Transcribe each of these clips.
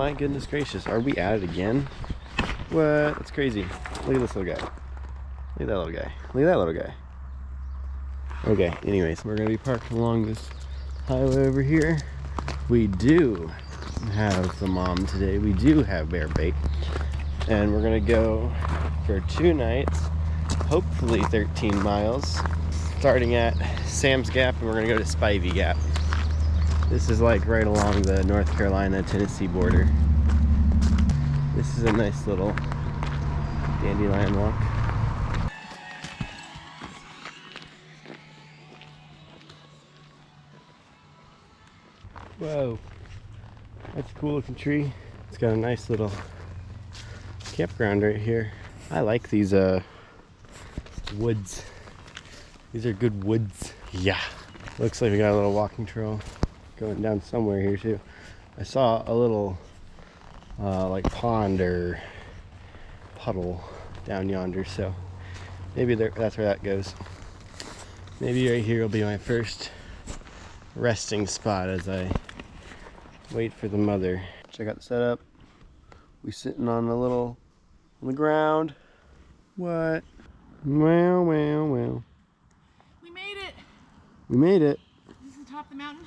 my goodness gracious. Are we at it again? What? That's crazy. Look at this little guy. Look at that little guy. Look at that little guy. Okay, anyways, we're gonna be parked along this highway over here. We do have the mom today. We do have bear bait. And we're gonna go for 2 nights, hopefully 13 miles, starting at Sam's Gap, and we're gonna go to Spivey Gap. This is like right along the North Carolina-Tennessee border. This is a nice little dandelion walk. Whoa, that's a cool looking tree. It's got a nice little campground right here. I like these woods. These are good woods. Yeah. Looks like we got a little walking trail going down somewhere here too. I saw a little like pond or puddle down yonder, so maybe that's where that goes. Maybe right here will be my first resting spot as I wait for the mother. Check out the setup. We sitting on the ground. What? Well, well, well. We made it. We made it. This is the top of the mountain.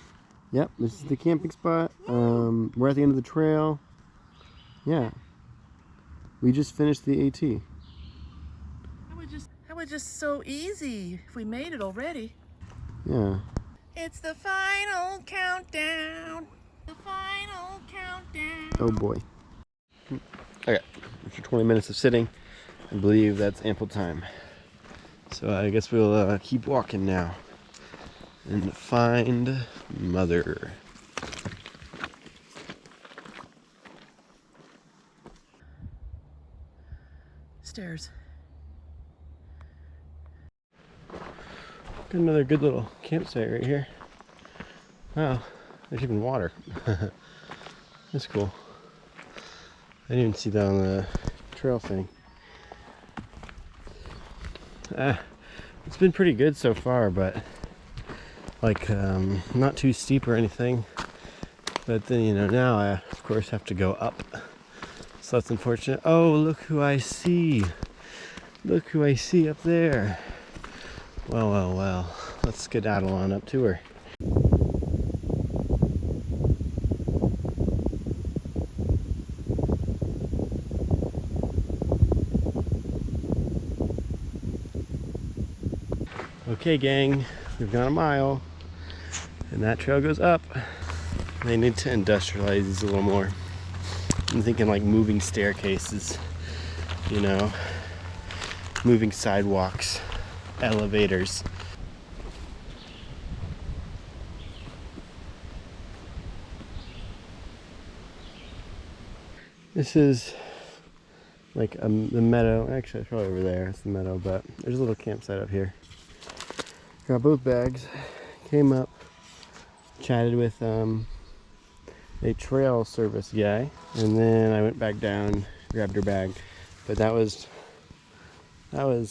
Yep, this is the camping spot. We're at the end of the trail. Yeah. We just finished the AT. That was just so easy if we made it already. Yeah. It's the final countdown. The final countdown. Oh boy. Okay, after 20 minutes of sitting, I believe that's ample time. So I guess we'll keep walking now and find mother. Stairs. Got another good little campsite right here. Wow, there's even water. That's cool. I didn't even see that on the trail thing. It's been pretty good so far, but like not too steep or anything. But then, you know, now I of course have to go up. So that's unfortunate. Oh, look who I see. Look who I see up there. Well, well, well. Let's skedaddle on up to her. Okay, gang, we've gone a mile, and that trail goes up. They need to industrialize these a little more. I'm thinking like moving staircases, you know, moving sidewalks, elevators. This is like the meadow. Actually, it's probably over there. It's the meadow, but there's a little campsite up here. Got both bags, came up, chatted with a trail service guy, and then I went back down, grabbed her bag. But that was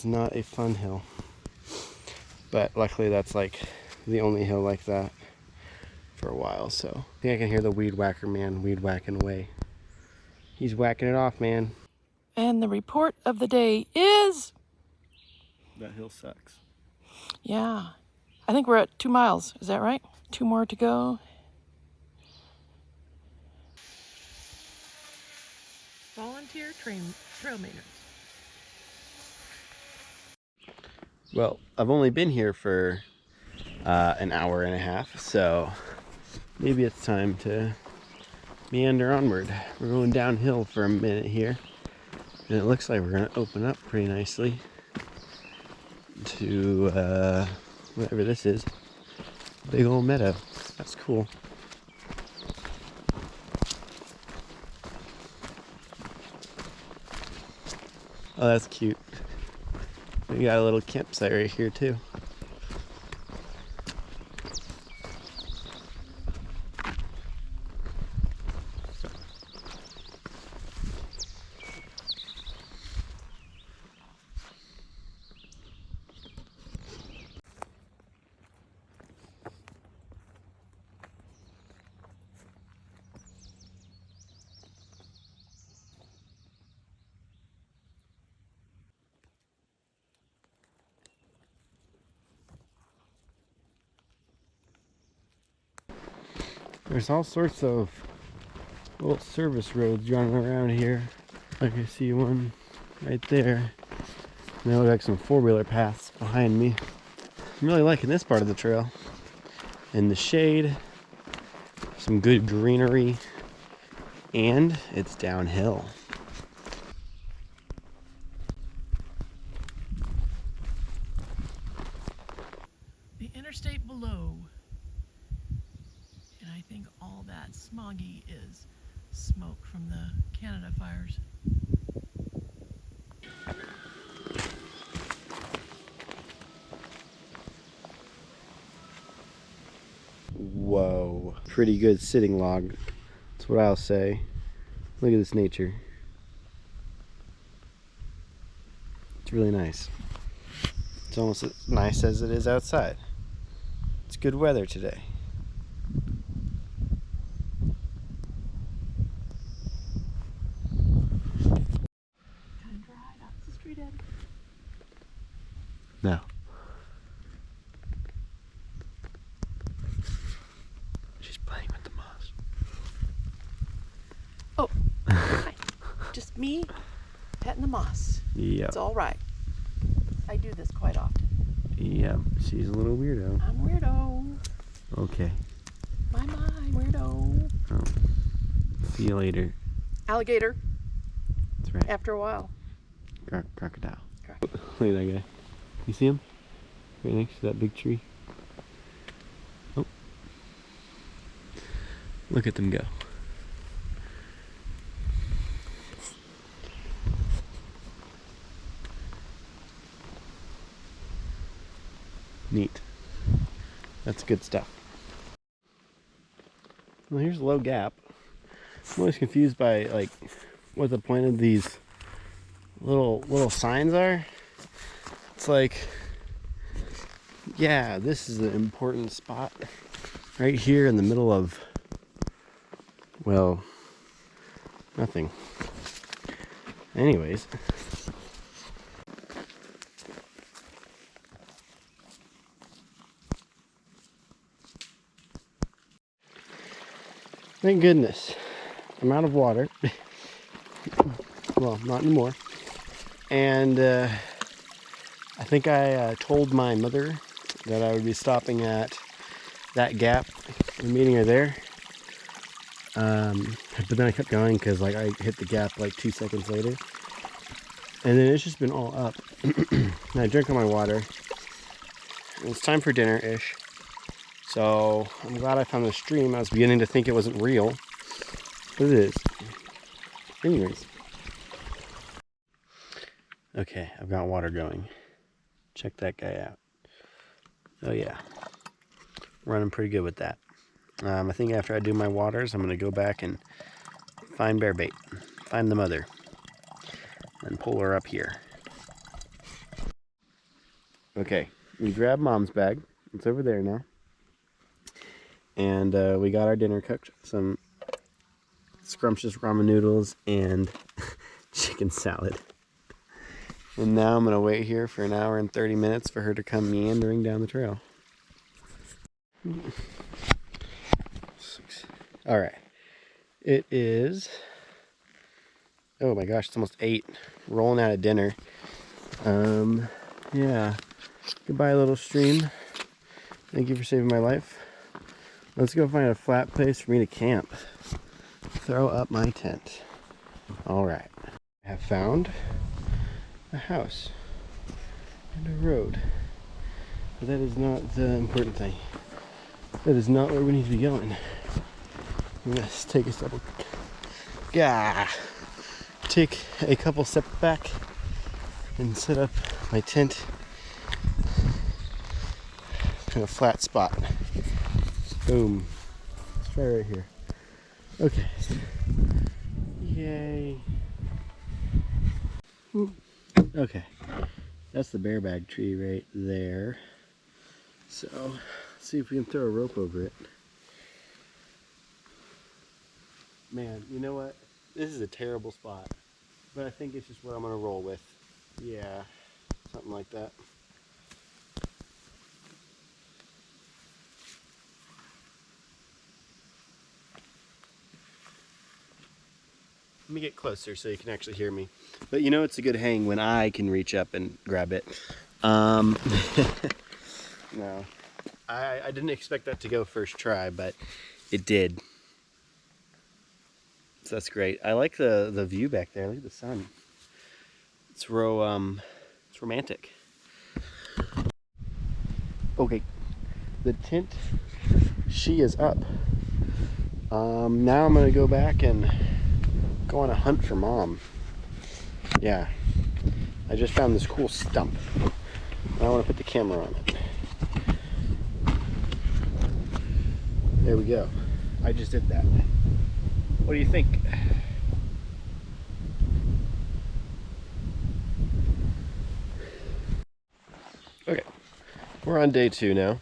not a fun hill. But luckily that's like the only hill like that for a while, so I think I can hear the weed whacker man weed whacking away. He's whacking it off, man. And the report of the day is... That hill sucks. Yeah. I think we're at 2 miles. Is that right? 2 more to go. Volunteer trail maintenance. Well, I've only been here for an hour and a half, so maybe it's time to meander onward. We're going downhill for a minute here, and it looks like we're going to open up pretty nicely to whatever this is. Big old meadow. That's cool. Oh, that's cute. We got a little campsite right here too. There's all sorts of little service roads running around here. Like I see one right there. And they look like some four-wheeler paths behind me. I'm really liking this part of the trail. In the shade, some good greenery, and it's downhill. The interstate below. And I think all that smoggy is smoke from the Canada fires. Whoa. Pretty good sitting log. That's what I'll say. Look at this nature. It's really nice. It's almost as nice as it is outside. It's good weather today. Kind of dry out the street, Ed. No. She's playing with the moss. Oh, hi. Just me petting the moss. Yep. It's all right. I do this quite often. Yep. She's a little weirdo. I'm weirdo. Okay. My weirdo. Oh. See you later. Alligator. That's right. After a while. Crocodile. Correct. Look at that guy. You see him? Right next to that big tree. Oh. Look at them go. Neat. That's good stuff. Well, here's a low gap. I'm always confused by like what the point of these little signs are. It's like, yeah, this is an important spot right here in the middle of, well, nothing. Anyways. Thank goodness. I'm out of water. Well, not anymore. And I think I told my mother that I would be stopping at that gap and meeting her there. But then I kept going because like I hit the gap like 2 seconds later. And then it's just been all up. And I drank all my water. And it's time for dinner-ish. So I'm glad I found the stream. I was beginning to think it wasn't real, but it is. Anyways. Okay, I've got water going. Check that guy out. Oh yeah. Running pretty good with that. I think after I do my waters, I'm going to go back and find bear bait. Find the mother. And pull her up here. Okay, we grabbed Mom's bag. It's over there now. And we got our dinner cooked. Some scrumptious ramen noodles and chicken salad. And now I'm going to wait here for 1 hour and 30 minutes for her to come meandering down the trail. All right. It is, oh my gosh, it's almost 8. Rolling out of dinner. Yeah. Goodbye, little stream. Thank you for saving my life. Let's go find a flat place for me to camp. Throw up my tent. All right. I have found a house and a road. But that is not the important thing. That is not where we need to be going. Let's take a step. Take a couple steps back and set up my tent in a flat spot. Boom. Let's try right here. Okay. Yay. Okay. That's the bear bag tree right there. So, let's see if we can throw a rope over it. Man, you know what? This is a terrible spot. But I think it's just what I'm going to roll with. Yeah, something like that. Let me get closer so you can actually hear me. But you know it's a good hang when I can reach up and grab it. No. I didn't expect that to go first try, but it did. So that's great. I like the view back there. Look at the sun. It's it's romantic. Okay, the tent, she is up. Now I'm gonna go back and go on a hunt for Mom. Yeah, I just found this cool stump. I want to put the camera on it. There we go. I just did that. What do you think? Okay, we're on day 2 now.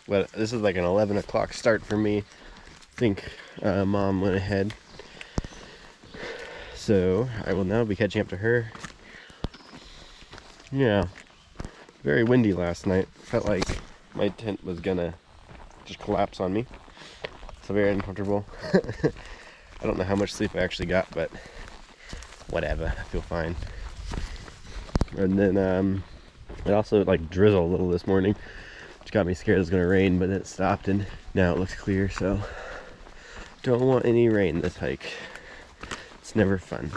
Well, this is like an 11 o'clock start for me. I think Mom went ahead. So I will now be catching up to her. Yeah, very windy last night. Felt like my tent was gonna just collapse on me. So very uncomfortable. I don't know how much sleep I actually got, but whatever, I feel fine. And then it also like drizzled a little this morning, which got me scared it was gonna rain, but then it stopped and now it looks clear, so don't want any rain this hike. It's never fun.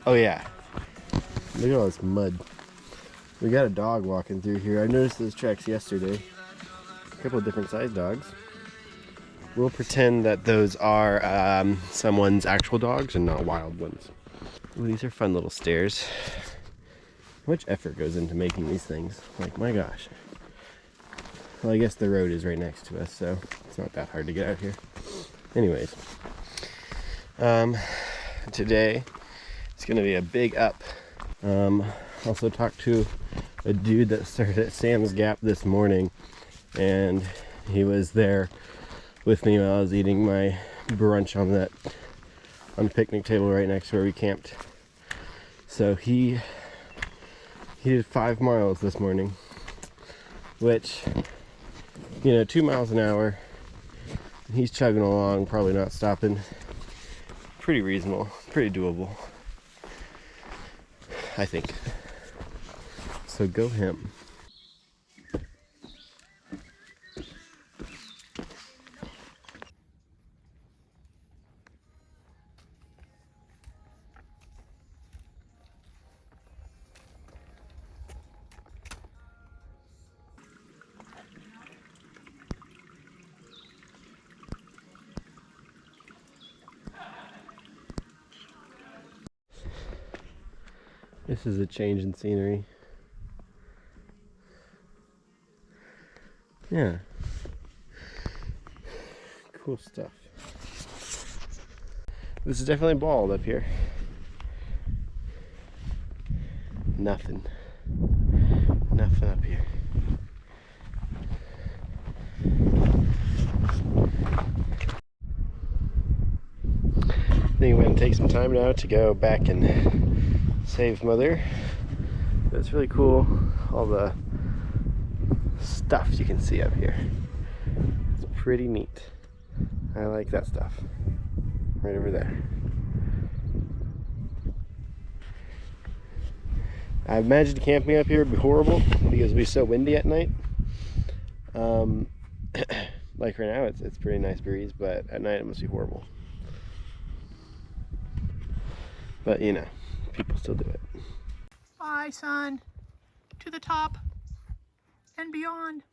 Oh yeah, look at all this mud. We got a dog walking through here. I noticed those tracks yesterday. A couple of different sized dogs. We'll pretend that those are someone's actual dogs and not wild ones. Ooh, these are fun little stairs. How much effort goes into making these things? Like, my gosh. Well, I guess the road is right next to us, so it's not that hard to get out here. Anyways, today it's gonna be a big up. Also talked to a dude that started at Sam's Gap this morning, and he was there with me while I was eating my brunch on the picnic table right next to where we camped. So he did 5 miles this morning, which, you know, 2 miles an hour. He's chugging along, probably not stopping. Pretty reasonable, pretty doable, I think. So go him. This is a change in scenery. Yeah. Cool stuff. This is definitely bald up here. Nothing up here. I think I'm going to take some time now to go back and save Mother. But it's really cool, all the stuff you can see up here. It's pretty neat. I like that stuff. Right over there. I imagined camping up here would be horrible because it'd be so windy at night. Like right now, it's pretty nice breeze, but at night it must be horrible. But you know, people still do it. Bye, son. To the top and beyond.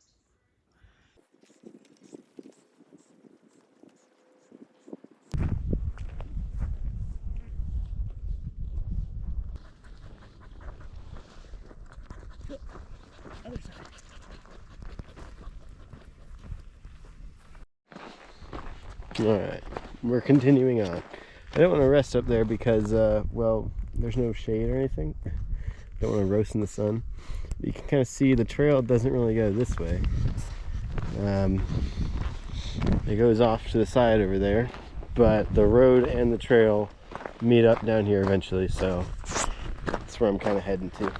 Other side. Alright, we're continuing on. I don't want to rest up there because, well, there's no shade or anything. Don't want to roast in the sun. You can kind of see the trail doesn't really go this way. It goes off to the side over there, but the road and the trail meet up down here eventually, so that's where I'm kind of heading to.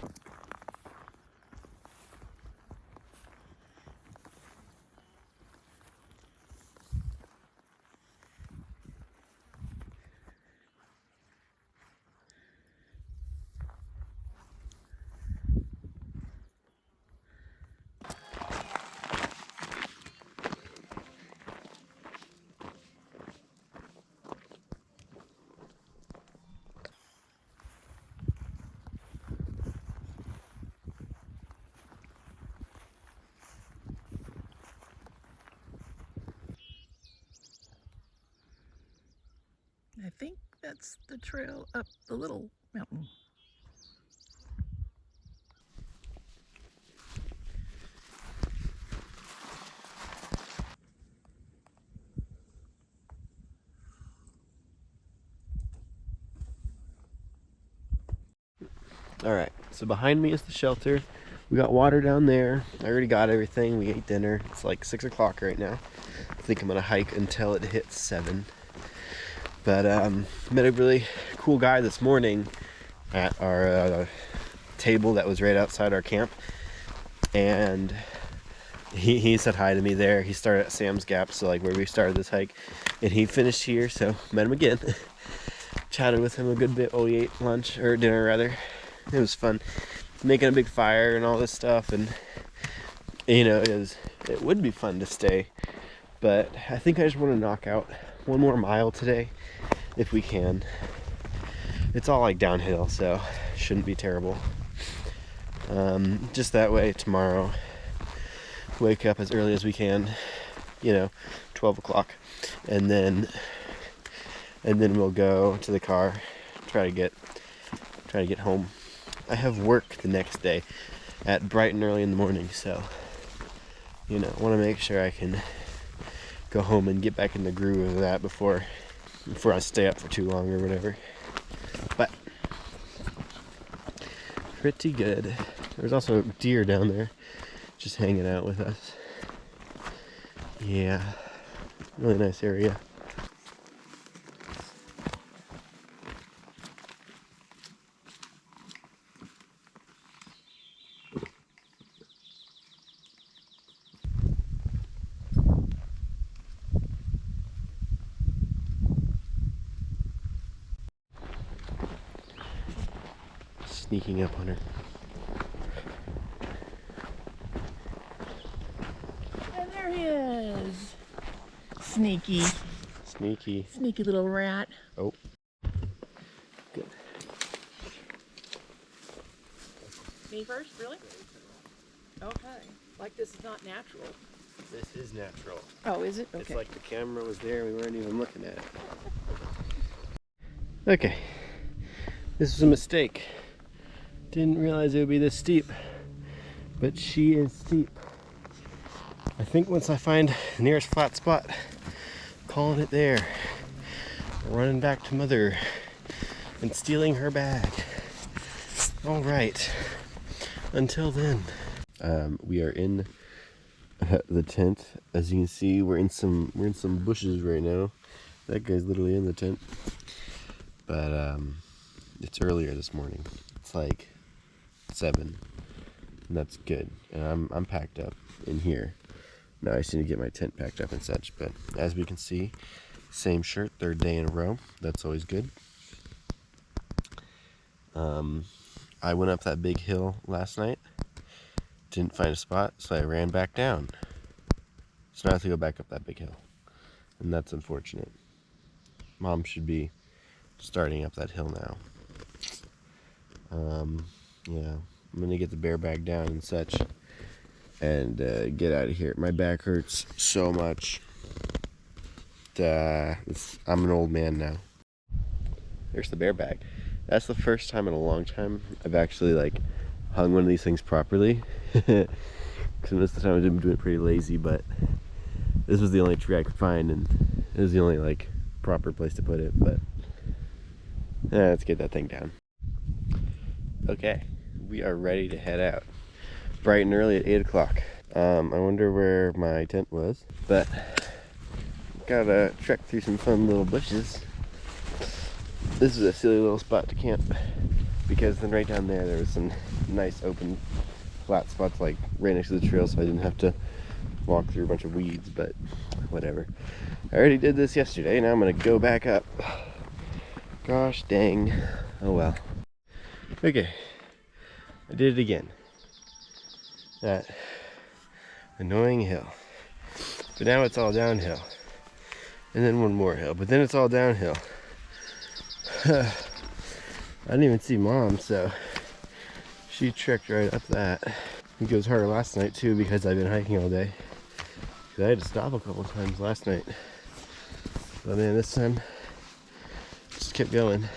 I think that's the trail up the little mountain. All right, so behind me is the shelter. We got water down there. I already got everything. We ate dinner. It's like 6 o'clock right now. I think I'm gonna hike until it hits 7. But met a really cool guy this morning at our table that was right outside our camp, and he said hi to me there. He started at Sam's Gap, so like where we started this hike, and he finished here, so met him again. Chatted with him a good bit while we ate lunch, or dinner rather. It was fun making a big fire and all this stuff, and you know, it would be fun to stay, but I think I just want to knock out one more mile today if we can. It's all like downhill, so shouldn't be terrible. Just that way tomorrow, wake up as early as we can, you know, 12 o'clock, and then we'll go to the car, try to get home. I have work the next day at bright and early in the morning, so you know, want to make sure I can go home and get back in the groove of that before I stay up for too long or whatever. But pretty good. There's also deer down there just hanging out with us. Yeah, really nice area. Sneaking up on her. And there he is. Sneaky. Sneaky. Sneaky little rat. Oh. Good. Me first, really? Okay. Like this is not natural. This is natural. Oh, is it? Okay. It's like the camera was there, we weren't even looking at it. Okay. This was a mistake. Didn't realize it would be this steep, but she is steep. I think once I find the nearest flat spot, calling it there, running back to mother and stealing her bag. All right, until then. We are in the tent. As you can see, we're in some bushes right now. That guy's literally in the tent, but it's earlier this morning. It's like 7, and that's good. And I'm packed up in here. Now I just need to get my tent packed up and such. But as we can see, same shirt, 3rd day in a row. That's always good. I went up that big hill last night. Didn't find a spot, so I ran back down. So now I have to go back up that big hill, and that's unfortunate. Mom should be starting up that hill now. Yeah, I'm gonna get the bear bag down and such, and get out of here. My back hurts so much. I'm an old man now. There's the bear bag. That's the first time in a long time I've actually like hung one of these things properly. Because most of the time I've been doing it pretty lazy, but this was the only tree I could find, and it was the only like proper place to put it. But let's get that thing down. Okay, we are ready to head out. Bright and early at 8 o'clock. I wonder where my tent was, but gotta trek through some fun little bushes. This is a silly little spot to camp, because then right down there was some nice open flat spots like right next to the trail, so I didn't have to walk through a bunch of weeds, but whatever. I already did this yesterday, now I'm gonna go back up. Gosh dang. Oh well. Okay, I did it again. That annoying hill. But now it's all downhill. And then one more hill, but then it's all downhill. I didn't even see Mom, so she trekked right up that. It was harder last night too, because I've been hiking all day. I had to stop a couple times last night. But man, this time just kept going.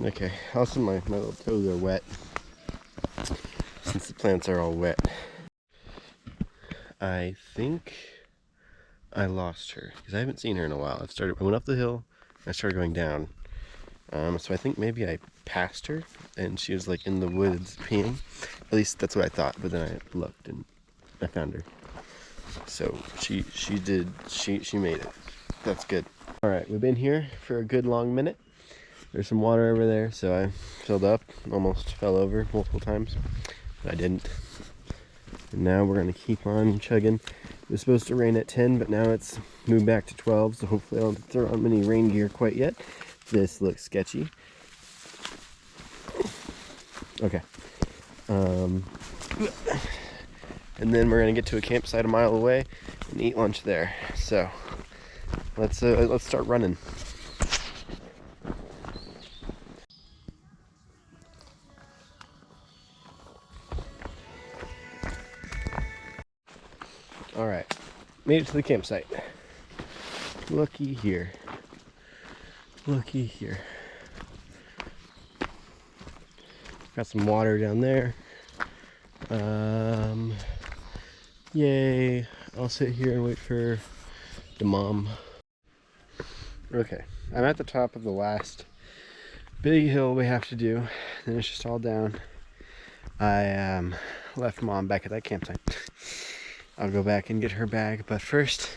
Okay, also my little toes are wet since the plants are all wet. I think I lost her because I haven't seen her in a while. I went up the hill, I started going down. So I think maybe I passed her and she was like in the woods peeing. At least that's what I thought, but then I looked and I found her. So she made it. That's good. All right, we've been here for a good long minute. There's some water over there, so I filled up, almost fell over multiple times, but I didn't. And now we're gonna keep on chugging. It was supposed to rain at 10, but now it's moved back to 12, so hopefully I don't have to throw on any rain gear quite yet. This looks sketchy. Okay. And then we're gonna get to a campsite a mile away and eat lunch there. So let's start running. All right, made it to the campsite. Looky here. Looky here. Got some water down there. Yay. I'll sit here and wait for the mom. Okay, I'm at the top of the last big hill we have to do. Then it's just all down. I left mom back at that campsite. I'll go back and get her bag, but first,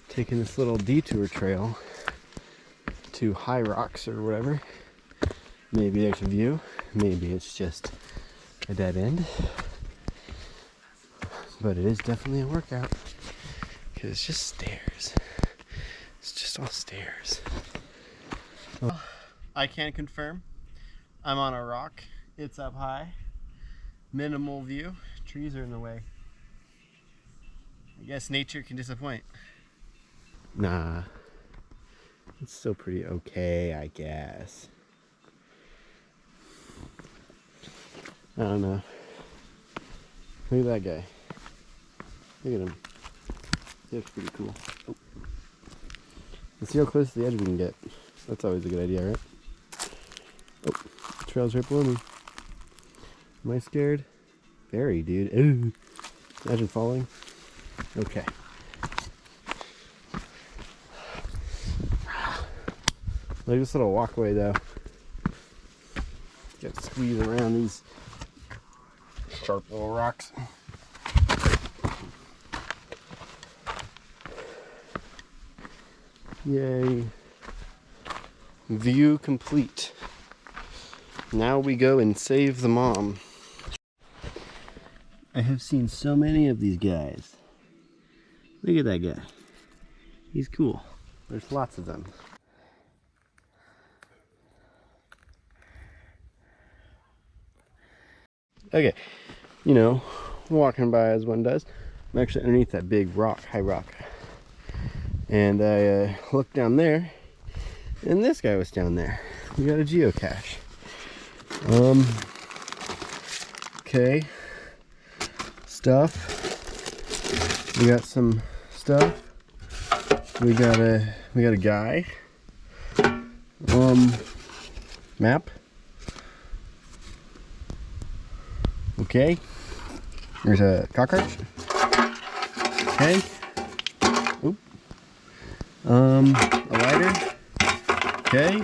taking this little detour trail to High Rocks or whatever. Maybe there's a view, maybe it's just a dead end. But it is definitely a workout, because it's just stairs. It's just all stairs. Oh. I can confirm, I'm on a rock, it's up high, minimal view, trees are in the way. I guess nature can disappoint. Nah, it's still pretty okay, I guess. I don't know. Look at that guy. Look at him. He looks pretty cool. Oh. Let's see how close to the edge we can get. That's always a good idea, right? Oh, the trail's right below me. Am I scared? Very, dude. Ooh. Imagine falling. Okay. Like this little walkway though. Got to squeeze around these sharp little rocks. Yay. View complete. Now we go and save the mom. I have seen so many of these guys. Look at that guy. He's cool. There's lots of them. Okay, you know, walking by as one does. I'm actually underneath that big rock, high rock. And I looked down there, and this guy was down there. We got a geocache. Okay. Stuff. We got some stuff. We got a guy. Map. Okay. There's a cockroach. Okay. Oop. A lighter. Okay.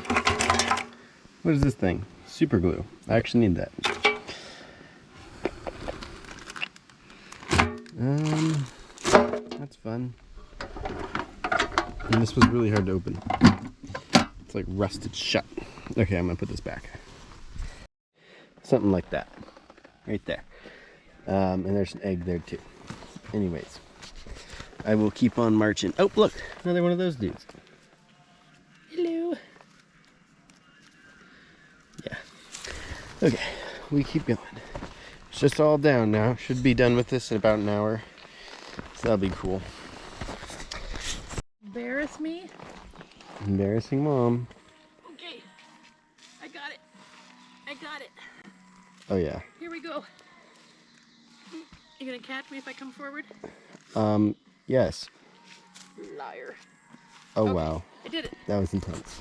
What is this thing? Super glue. I actually need that. That's fun. And this was really hard to open. It's like rusted shut. Okay, I'm gonna put this back. Something like that. Right there. And there's an egg there too. Anyways, I will keep on marching. Oh, look, another one of those dudes. Hello. Yeah. Okay, we keep going. It's just all down now. Should be done with this in about an hour. So that'll be cool. Embarrass me? Embarrassing mom. Okay, I got it. I got it. Oh yeah. Here we go. You gonna catch me if I come forward? Yes. Liar. Oh Okay, wow. I did it. That was intense.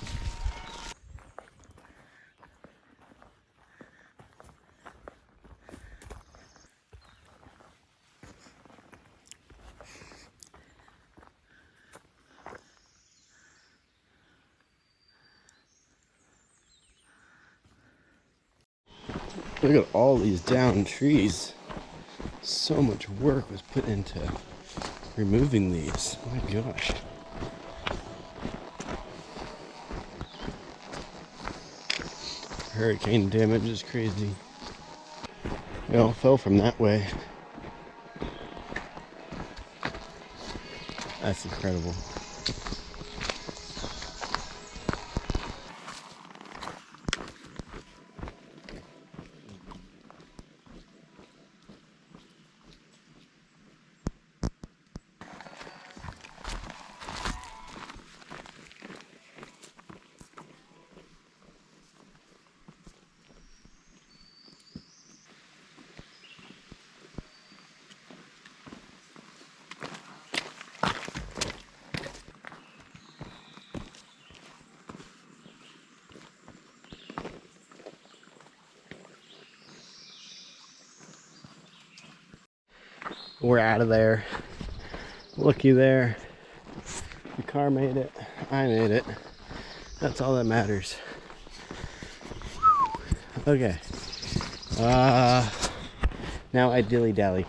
Look at all these downed trees. So much work was put into removing these. My gosh. Hurricane damage is crazy. They all fell from that way. That's incredible. We're out of there. Looky there. The car made it. I made it. That's all that matters. Okay. Now I dilly-dally.